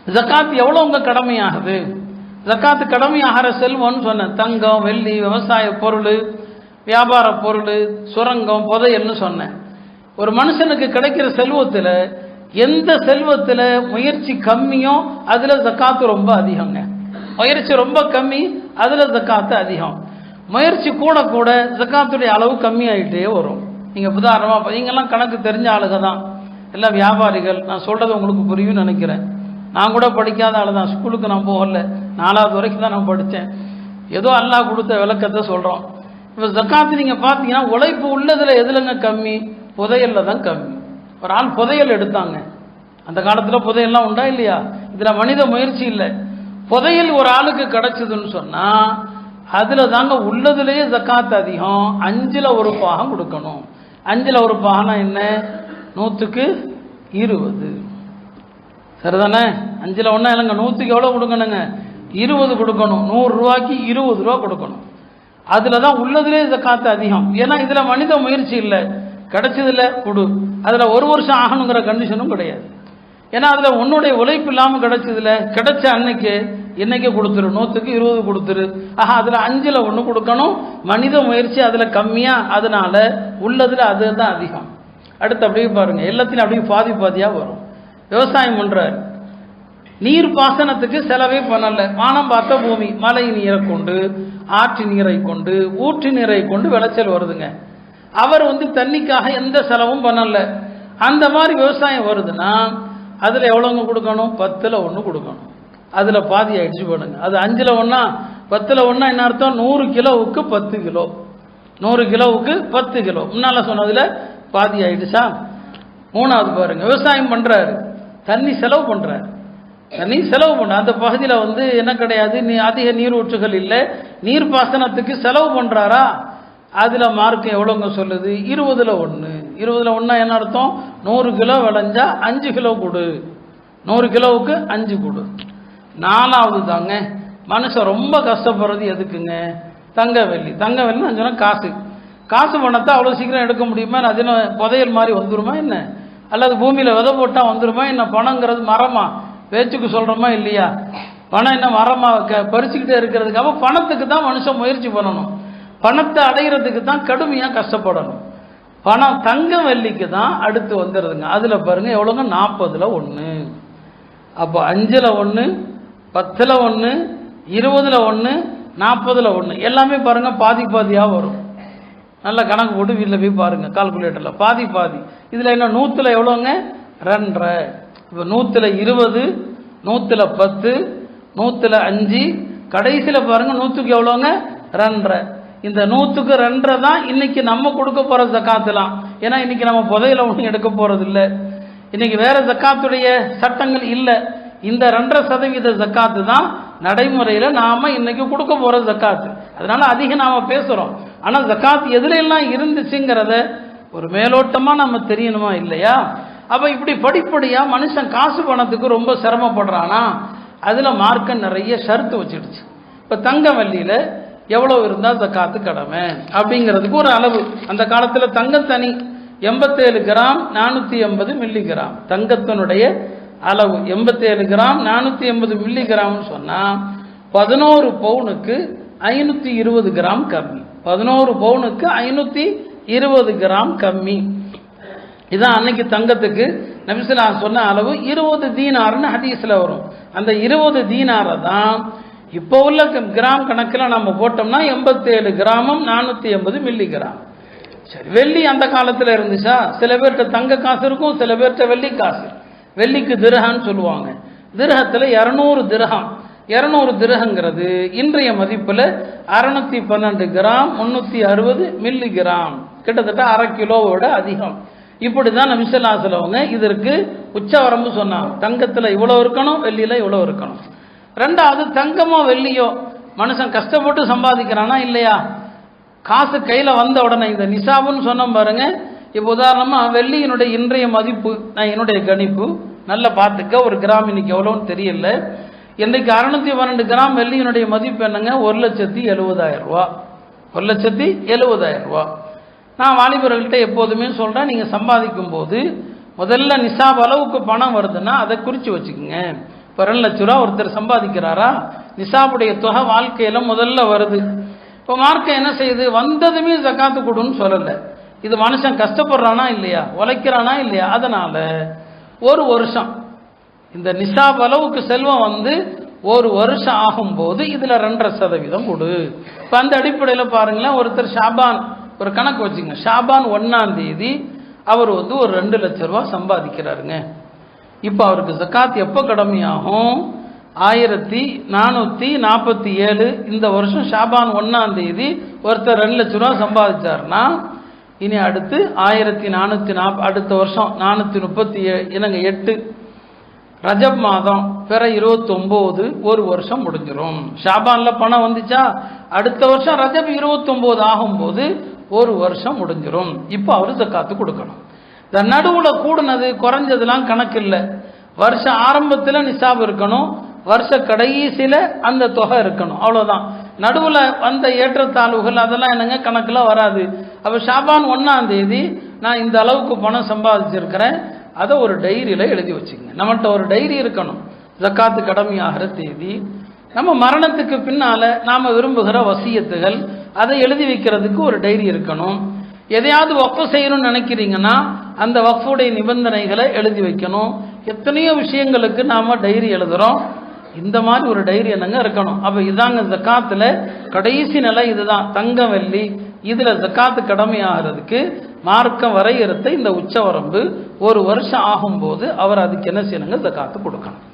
ஜக்காத் எவ்வளோ உங்க கடமையாகுது? ஜக்காத்து கடமையாகிற செல்வம்னு சொன்ன தங்கம், வெள்ளி, விவசாய பொருள், வியாபார பொருள், சுரங்கம், புதையல்னு சொன்னேன். ஒரு மனுஷனுக்கு கிடைக்கிற செல்வத்தில் எந்த செல்வத்தில் முயற்சி கம்மியோ அதில் ஜக்காத்து ரொம்ப அதிகங்க. முயற்சி ரொம்ப கம்மி, அதில் ஜக்காத்து அதிகம். முயற்சி கூட கூட ஜக்காத்துடைய அளவு கம்மியாயிட்டே வரும். நீங்கள் உதாரணமாக நீங்கள்லாம் கணக்கு தெரிஞ்ச ஆளுக தான், எல்லாம் வியாபாரிகள். நான் சொல்கிறது உங்களுக்கு புரியும்னு நினைக்கிறேன். நான் கூட படிக்காத ஆள் தான், ஸ்கூலுக்கு நான் போகல, 4வது வரைக்கும் தான் நான் படித்தேன். ஏதோ அல்லாஹ் கொடுத்த விளக்கத்தை சொல்கிறோம். இப்போ ஜக்காத்து நீங்கள் பார்த்தீங்கன்னா உழைப்பு உள்ளதில் எதுலங்க கம்மி? புதையலில் தான் கம்மி. ஒரு ஆள் புதையல் எடுத்தாங்க, அந்த காலத்தில் புதையல்லாம் உண்டா இல்லையா? இதில் மனித முயற்சி இல்லை. புதையல் ஒரு ஆளுக்கு கிடைச்சதுன்னு சொன்னால் அதில் தாங்க உள்ளதுலேயே ஜக்காத்து அதிகம். 5ல் 1 பாகம் கொடுக்கணும். 5ல் 1 பாகம்னா என்ன? 100க்கு 20. சரிதானே? 5ல் 1 இல்லைங்க, 100க்கு எவ்வளோ கொடுக்கணுங்க? 20 கொடுக்கணும். 100 ரூபாய்க்கு 20 ரூபா கொடுக்கணும். அதில் தான் உள்ளதுலேயே ஜக்காத்து அதிகம். ஏன்னா இதில் மனித முயற்சி இல்லை, கிடைச்சதில்ல கொடு. அதில் 1 வருஷம் ஆகணுங்கிற கண்டிஷனும் கிடையாது. ஏன்னா அதில் உன்னுடைய உழைப்பு இல்லாமல் கிடைச்சதில்ல, கிடைச்ச அன்னைக்கு என்னைக்கே கொடுத்துரு, 100க்கு 20 கொடுத்துரு. அதில் 5ல் 1 கொடுக்கணும். மனித முயற்சி அதில் கம்மியாக, அதனால உள்ளதில் அது தான் அதிகம். அடுத்து அப்படியே பாருங்க, எல்லாத்திலும் அப்படியே பாதி பாதியாக வரும். விவசாயம் பண்ணுறாரு, நீர் பாசனத்துக்கு செலவே பண்ணல. வானம் பார்த்த பூமி, மழை நீரை கொண்டு, ஆற்று நீரை கொண்டு, ஊற்று நீரை கொண்டு விளைச்சல் வருதுங்க. அவர் தண்ணிக்காக எந்த செலவும் பண்ணல. அந்த மாதிரி விவசாயம் வருதுன்னா அதில் எவ்வளோங்க கொடுக்கணும்? 10ல் 1 கொடுக்கணும். அதில் பாதி ஆயிடுச்சு போடுங்க. அது 5ல் 1, 10ல் 1 என்ன அர்த்தம்? 100 கிலோவுக்கு 10 கிலோ, 100 கிலோவுக்கு 10 கிலோ. முன்னால் சொன்னதில் பாதி ஆயிடுச்சா? 3வது பாருங்க, விவசாயம் பண்ணுறாரு, தண்ணி செலவு பண்ணுறாரு. தண்ணி செலவு பண்ண அந்த பகுதியில் என்ன கிடையாது, அதிக நீரூற்றுகள் இல்லை, நீர் பாசனத்துக்கு செலவு பண்ணுறாரா? அதில் மார்க் எவ்வளோங்க சொல்லுது? 20ல் 1. 20ல் 1 என்ன அர்த்தம்? 100 கிலோ விளைஞ்சா 5 கிலோ கொடு, 100 கிலோவுக்கு 5 கொடு. 4வது தாங்க, மனுஷன் ரொம்ப கஷ்டப்படுறது எதுக்குங்க? தங்க வெள்ளி. தங்க வெள்ளின்னு சொன்னால் காசு. காசு பணத்தை அவ்வளோ சீக்கிரம் எடுக்க முடியுமா? அது என்ன புதையல் மாதிரி வந்துருமா என்ன? அல்லது பூமியில் விதை போட்டால் வந்துருமா என்ன? பணங்கிறது மரமா? பேச்சுக்கு சொல்கிறோமா இல்லையா? பணம் என்ன மரமா பறிச்சுக்கிட்டே இருக்கிறதுக்கு? அப்போ பணத்துக்கு தான் மனுஷன் முயற்சி பண்ணணும், பணத்தை அடைகிறதுக்கு தான் கடுமையாக கஷ்டப்படணும். பணம் தங்க வெள்ளிக்கு தான் அடுத்து வந்துடுதுங்க. அதில் பாருங்க எவ்வளோங்க? 40ல் 1. அப்போ 5ல் 1, 10ல் 1, 20ல் 1, 40ல் 1 எல்லாமே பாருங்க பாதி பாதியாக வரும். நல்ல கணக்கு போட்டு வீட்டில் போய் பாருங்க கால்குலேட்டரில், பாதி பாதி. இதில் என்ன 100ல் எவ்வளோங்க? 2.5. இப்போ 100ல் 20, 100ல் 10, 100ல் 5, கடைசியில் பாருங்க 100க்கு எவ்வளோங்க? 2.5. இந்த 100க்கு 2.5 தான் இன்னைக்கு நம்ம கொடுக்க போகிற ஜக்காத்துலாம். ஏன்னா இன்னைக்கு நம்ம புதையில ஒன்றும் எடுக்க போகிறது இல்லை, இன்னைக்கு வேற ஜக்காத்துடைய சட்டங்கள் இல்லை. இந்த 2.5% ஜக்காத்து தான் நடைமுறையில் நாம் இன்னைக்கு கொடுக்க போகிற ஜக்காத்து. அதனால அதிகம் நாம் பேசுகிறோம். ஆனால் ஜக்காத் எதுல எல்லாம் இருந்துச்சுங்கிறத ஒரு மேலோட்டமாக நம்ம தெரியணுமா இல்லையா? அப்போ இப்படி படிப்படியாக மனுஷன் காசு பணத்துக்கு ரொம்ப சிரமப்படுறானா? அதில் மார்க்க நிறைய ஷர்த்து வச்சிடுச்சு. இப்போ தங்க வள்ளியில் எவ்வளோ இருந்தால் ஜக்காத்து கடமை அப்படிங்கிறதுக்கு ஒரு அளவு. அந்த காலத்தில் தங்கம் தனி 87 கிராம் 480 மில்லிகிராம் தங்கத்தினுடைய அளவு. 87 கிராம் 480 மில்லிகிராம்னு சொன்னால் 11 பவுனுக்கு 520 கிராம் கம்மி. 11 பவுனுக்கு 520 கிராம் கம்மி. இதான் அன்னைக்கு தங்கத்துக்கு நபிசுல்லா சொன்ன அளவு. 20 தீனார்னு ஹதீஸில் வரும். அந்த 20 தீனாரை தான் இப்போ உள்ள கிராம் கணக்கில் நம்ம போட்டோம்னா 87 கிராமும் 480 மில்லிகிராம். சரி, வெள்ளி அந்த காலத்தில் இருந்துச்சா? சில பேர்கிட்ட தங்க காசு இருக்கும், சில பேர்கிட்ட வெள்ளி காசு. வெள்ளிக்கு திரஹான்னு சொல்லுவாங்க. திரஹத்தில் 200 திரஹம். 200 திரஹங்கிறது இன்றைய மதிப்பில் 612 கிராம் 360 மில்லிகிராம், கிட்டத்தட்ட 1/2 கிலோவோட அதிகம். இப்படி தான் நபி ஸல்லல்லாஹு அலைஹி வஸல்லம் இதற்கு உச்சவரம்பு சொன்னாங்க. தங்கத்தில் இவ்வளோ இருக்கணும், வெள்ளியில் இவ்வளோ இருக்கணும். 2வது தங்கமோ வெள்ளியோ மனுஷன் கஷ்டப்பட்டு சம்பாதிக்கிறானா இல்லையா? காசு கையில் வந்த உடனே இந்த நிசாபுன்னு சொன்ன பாருங்க. இப்போ உதாரணமாக வெள்ளியினுடைய இன்றைய மதிப்பு, நான் என்னுடைய கணிப்பு நல்லா பார்த்துக்க, ஒரு கிராம் இன்னைக்கு எவ்வளோன்னு தெரியல. இன்றைக்கு 612 கிராம் வெள்ளியினுடைய மதிப்பு என்னங்க? 1,70,000 ரூபா. 1,70,000 ரூபா. நான் வாலிபர்கள்ட்ட எப்போதுமே சொல்கிறேன், நீங்கள் சம்பாதிக்கும் போது முதல்ல நிசாப் அளவுக்கு பணம் வருதுன்னா அதை குறித்து வச்சுக்கோங்க. இப்போ 2 லட்ச ரூபா ஒருத்தர் சம்பாதிக்கிறாரா, நிசாபுடைய தொகை முதல்ல வருது. இப்போ மார்க்கம் என்ன செய்யுது, வந்ததுமே ஜக்காத்து கொடுன்னு சொல்லலை. இது மனுஷன் கஷ்டப்படுறானா இல்லையா, உழைக்கிறானா இல்லையா, அதனால ஒரு வருஷம் இந்த நிசாப் அளவுக்கு செல்வம் ஒரு வருஷம் ஆகும்போது இதில் 2.5% கொடு. இப்போ அந்த அடிப்படையில் பாருங்களேன், ஒருத்தர் ஷாபான் ஒரு கணக்கு வச்சுங்க, ஷாபான் 1ஆம் தேதி அவர் ஒரு 2 லட்ச ரூபா சம்பாதிக்கிறாருங்க. இப்போ அவருக்கு ஜக்காத் எப்போ கடமையாகும், 1447 இந்த வருஷம் ஷாபான் 1ஆம் தேதி ஒருத்தர் 2 லட்ச ரூபா சம்பாதிச்சார்னா, இனி அடுத்து 1440 அடுத்த வருஷம் 437 என்னங்க 8 ரஜப் மாதம் பிற 29 ஒரு வருஷம் முடிஞ்சிடும். ஷாபான்ல பணம் வந்துச்சா, அடுத்த வருஷம் ரஜப் 29 ஆகும்போது ஒரு வருஷம் முடிஞ்சிடும். இப்போ அவரு ஜக்காத்து கொடுக்கணும். இந்த நடுவில் கூடுனது குறைஞ்சதுலாம் கணக்கு இல்லை. வருஷ ஆரம்பத்தில் நிசாப் இருக்கணும், வருஷ கடைசியில் அந்த தொகை இருக்கணும், அவ்வளோதான். நடுவில் வந்த ஏற்றத்தாழ்வுகள் அதெல்லாம் என்னங்க கணக்கில் வராது. அப்போ ஷாபான் 1ஆம் தேதி நான் இந்த அளவுக்கு பணம் சம்பாதிச்சிருக்கிறேன், அதை ஒரு டைரியில் எழுதி வச்சுங்க. நம்மகிட்ட ஒரு டைரி இருக்கணும், ஜக்காத்து கடமையாகிற தேதி, நம்ம மரணத்துக்கு பின்னால் நாம் விரும்புகிற வசியத்துகள் அதை எழுதி வைக்கிறதுக்கு ஒரு டைரி இருக்கணும். எதையாவது வக்ஃப் செய்யணும்னு நினைக்கிறீங்கன்னா அந்த வக்ஃபுடைய நிபந்தனைகளை எழுதி வைக்கணும். எத்தனையோ விஷயங்களுக்கு நாம் டைரி எழுதுகிறோம், இந்த மாதிரி ஒரு டைரி என்னங்க இருக்கணும். அப்போ இதாங்க ஜக்காத்தில் கடைசி நிலை, இதுதான் தங்கம் வெள்ளி. இதில் ஜக்காத்து கடமையாகிறதுக்கு மார்க்கம் வரையறுத்த இந்த உச்சவரம்பு ஒரு வருஷம் ஆகும்போது அவர் அதுக்கு என்ன செய்யணுங்க, ஜக்காத்து கொடுக்கணும்.